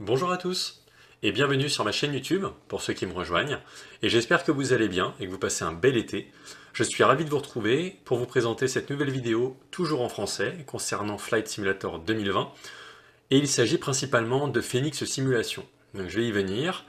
Bonjour à tous et bienvenue sur ma chaîne YouTube pour ceux qui me rejoignent et j'espère que vous allez bien et que vous passez un bel été. Je suis ravi de vous retrouver pour vous présenter cette nouvelle vidéo toujours en français concernant Flight Simulator 2020 et il s'agit principalement de Phoenix Simulation. Donc je vais y venir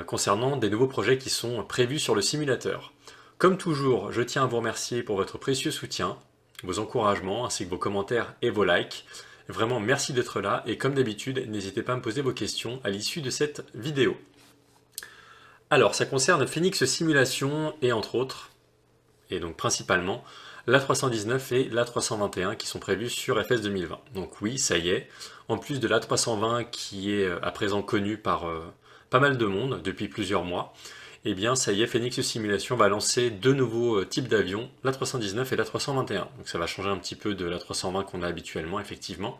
concernant des nouveaux projets qui sont prévus sur le simulateur. Comme toujours, je tiens à vous remercier pour votre précieux soutien, vos encouragements ainsi que vos commentaires et vos likes. Vraiment, merci d'être là et comme d'habitude, n'hésitez pas à me poser vos questions à l'issue de cette vidéo. Alors, ça concerne Phoenix Simulation et entre autres, et donc principalement, l'A319 et l'A321 qui sont prévus sur FS 2020. Donc oui, ça y est, en plus de l'A320 qui est à présent connu par pas mal de monde depuis plusieurs mois, eh bien ça y est, Phoenix Simulation va lancer deux nouveaux types d'avions, l'A319 et l'A321. Donc ça va changer un petit peu de l'A320 qu'on a habituellement, effectivement.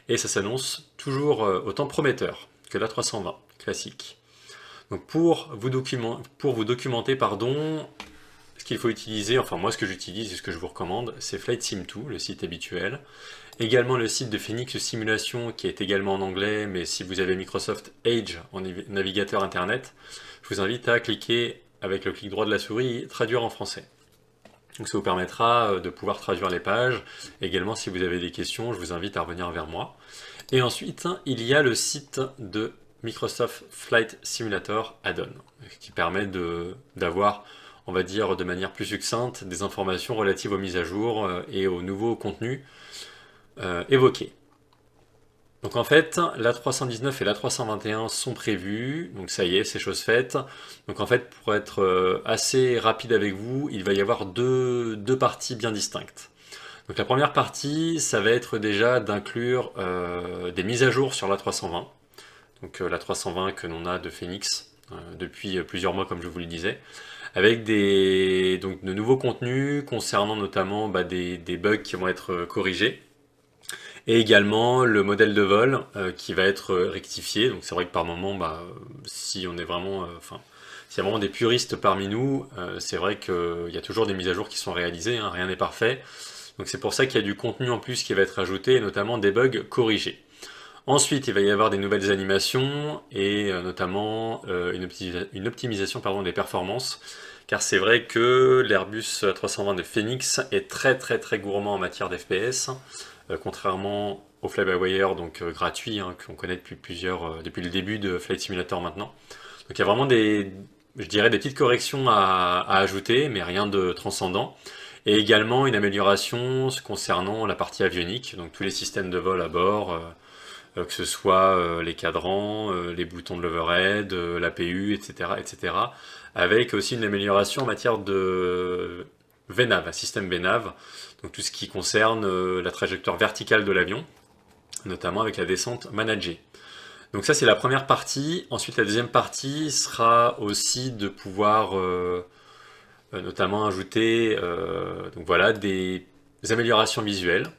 Et ça s'annonce toujours autant prometteur que l'A320 classique. Donc pour vous documenter, ce qu'il faut utiliser, enfin moi ce que j'utilise et ce que je vous recommande, c'est Flight Sim 2, le site habituel. Également le site de Phoenix Simulation qui est également en anglais, mais si vous avez Microsoft Edge en navigateur internet, je vous invite à cliquer avec le clic droit de la souris traduire en français. Donc ça vous permettra de pouvoir traduire les pages. Également si vous avez des questions, je vous invite à revenir vers moi. Et ensuite, il y a le site de Microsoft Flight Simulator Add-on, qui permet d'avoir, on va dire de manière plus succincte, des informations relatives aux mises à jour et aux nouveaux contenus évoqués. Donc en fait, l'A319 et l'A321 sont prévus, donc ça y est, c'est chose faite. Donc en fait, pour être assez rapide avec vous, il va y avoir deux parties bien distinctes. Donc la première partie, ça va être déjà d'inclure des mises à jour sur l'A320. Donc l'A320 que l'on a de Phoenix depuis plusieurs mois, comme je vous le disais, avec donc, de nouveaux contenus concernant notamment des bugs qui vont être corrigés. Et également le modèle de vol qui va être rectifié. Donc c'est vrai que par moment, si on est vraiment, s'il y a vraiment des puristes parmi nous, c'est vrai qu'il y a toujours des mises à jour qui sont réalisées, hein, rien n'est parfait. Donc c'est pour ça qu'il y a du contenu en plus qui va être ajouté, et notamment des bugs corrigés. Ensuite, il va y avoir des nouvelles animations et notamment une optimisation des performances. Car c'est vrai que l'Airbus A320 de Phoenix est très gourmand en matière d'FPS. Contrairement au fly-by-wire donc gratuit qu'on connaît depuis le début de Flight Simulator maintenant. Donc il y a vraiment je dirais des petites corrections à ajouter, mais rien de transcendant. Et également une amélioration concernant la partie avionique, donc tous les systèmes de vol à bord, que ce soit les cadrans, les boutons de l'overhead, l'APU, etc., etc. Avec aussi une amélioration en matière de VNAV, un système VNAV, donc tout ce qui concerne la trajectoire verticale de l'avion, notamment avec la descente managée. Donc ça c'est la première partie. Ensuite la deuxième partie sera aussi de pouvoir notamment ajouter donc voilà, des améliorations visuelles,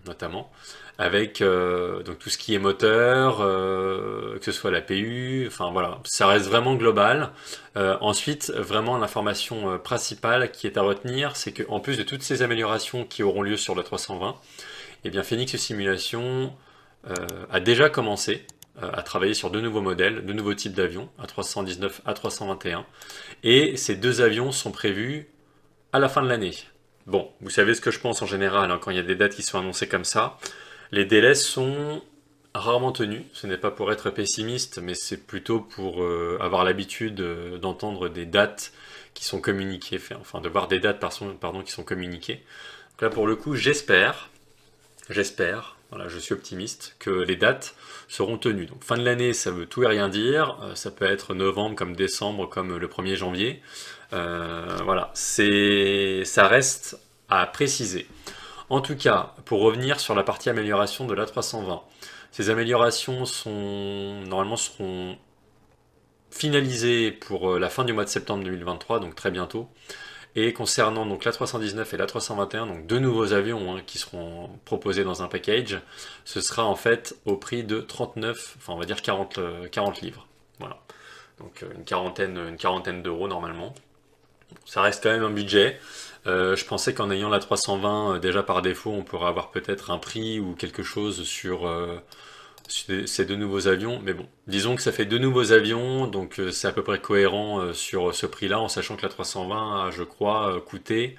notamment, avec donc tout ce qui est moteur, que ce soit la PU, enfin voilà, ça reste vraiment global. Ensuite, vraiment l'information principale qui est à retenir, c'est qu'en plus de toutes ces améliorations qui auront lieu sur le 320, eh bien Phoenix Simulation a déjà commencé à travailler sur deux nouveaux modèles, deux nouveaux types d'avions, A319, A321, et ces deux avions sont prévus à la fin de l'année. Bon, vous savez ce que je pense en général, hein, quand il y a des dates qui sont annoncées comme ça, les délais sont rarement tenus. Ce n'est pas pour être pessimiste, mais c'est plutôt pour avoir l'habitude d'entendre des dates qui sont communiquées, enfin de voir des dates qui sont communiquées. Donc là pour le coup, j'espère, voilà, je suis optimiste, que les dates seront tenues. Donc fin de l'année, ça veut tout et rien dire. Ça peut être novembre comme décembre comme le 1er janvier. Voilà, ça reste à préciser. En tout cas, pour revenir sur la partie amélioration de l'A320, ces améliorations normalement seront finalisées pour la fin du mois de septembre 2023, donc très bientôt. Et concernant donc l'A319 et l'A321, donc deux nouveaux avions qui seront proposés dans un package, ce sera en fait au prix de 39, enfin on va dire 40 livres. Voilà. Donc une quarantaine d'euros normalement. Ça reste quand même un budget. Je pensais qu'en ayant la 320 déjà par défaut, on pourrait avoir peut-être un prix ou quelque chose ces deux nouveaux avions, mais bon, disons que ça fait deux nouveaux avions, donc c'est à peu près cohérent sur ce prix-là, en sachant que la 320 a, je crois, coûté,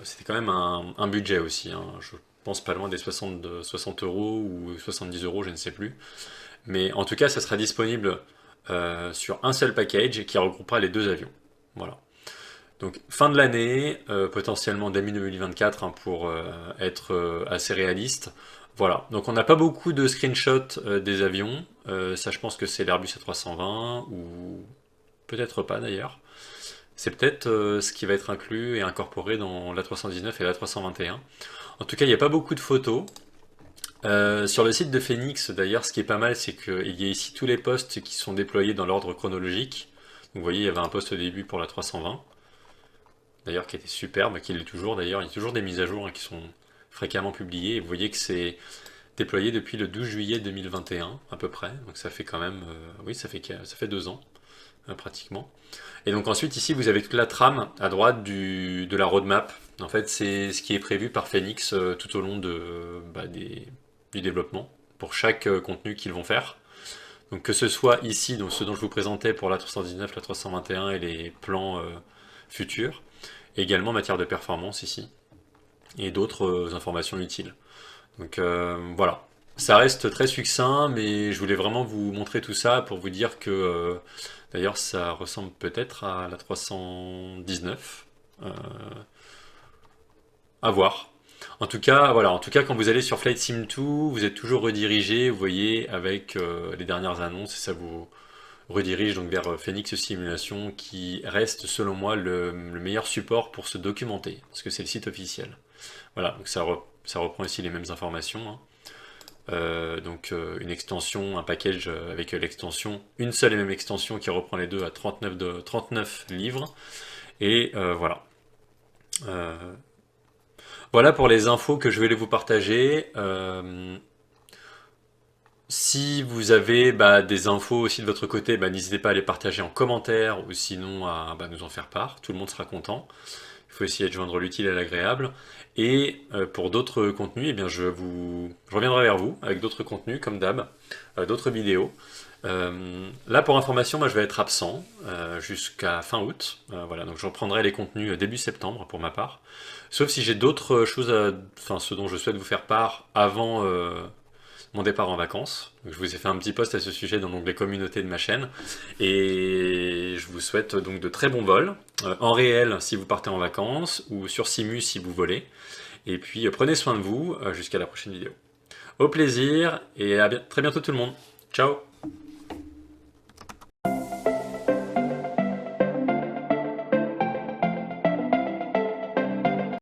c'était quand même un budget aussi, hein. Je pense pas loin des 60 euros ou 70 euros, je ne sais plus. Mais en tout cas, ça sera disponible sur un seul package qui regroupera les deux avions. Voilà. Donc fin de l'année, potentiellement début 2024 hein, pour être assez réaliste. Voilà, donc on n'a pas beaucoup de screenshots des avions. Ça, je pense que c'est l'Airbus A320 ou peut-être pas d'ailleurs. C'est peut-être ce qui va être inclus et incorporé dans l'A319 et l'A321. En tout cas, il n'y a pas beaucoup de photos. Sur le site de Phoenix, d'ailleurs, ce qui est pas mal, c'est qu'il y a ici tous les postes qui sont déployés dans l'ordre chronologique. Donc, vous voyez, il y avait un poste au début pour la 320, d'ailleurs, qui était superbe, qui l'est toujours d'ailleurs. Il y a toujours des mises à jour hein, qui sont fréquemment publiées. Et vous voyez que c'est déployé depuis le 12 juillet 2021, à peu près. Donc, ça fait quand même, oui, ça fait 2 ans, pratiquement. Et donc, ensuite, ici, vous avez toute la trame à droite de la roadmap. En fait, c'est ce qui est prévu par Phoenix tout au long du développement pour chaque contenu qu'ils vont faire. Donc que ce soit ici, donc ce dont je vous présentais pour la 319, la 321 et les plans futurs, et également en matière de performance ici, et d'autres informations utiles. Donc voilà, ça reste très succinct, mais je voulais vraiment vous montrer tout ça pour vous dire que, d'ailleurs ça ressemble peut-être à la 319, à voir. En tout cas, voilà, en tout cas, quand vous allez sur Flight Sim 2, vous êtes toujours redirigé, vous voyez, avec les dernières annonces, et ça vous redirige donc vers Phoenix Simulation, qui reste, selon moi, le meilleur support pour se documenter, parce que c'est le site officiel. Voilà, donc ça reprend ici les mêmes informations, hein. Une extension, un package avec l'extension, une seule et même extension qui reprend les deux à 39 livres. Et voilà. Euh, Voilà pour les infos que je voulais vous partager. Si vous avez des infos aussi de votre côté, n'hésitez pas à les partager en commentaire ou sinon à nous en faire part. Tout le monde sera content. Il faut essayer de joindre l'utile à l'agréable. Et pour d'autres contenus, eh bien, je reviendrai vers vous avec d'autres contenus comme d'hab, d'autres vidéos. Là, pour information, moi, je vais être absent jusqu'à fin août. Voilà, donc je reprendrai les contenus début septembre pour ma part. Sauf si j'ai d'autres choses, enfin, ce dont je souhaite vous faire part avant mon départ en vacances. Donc, je vous ai fait un petit post à ce sujet dans l'onglet communauté de ma chaîne. Et je vous souhaite donc de très bons vols, en réel si vous partez en vacances, ou sur Simu si vous volez. Et puis prenez soin de vous jusqu'à la prochaine vidéo. Au plaisir et à très bientôt tout le monde. Ciao!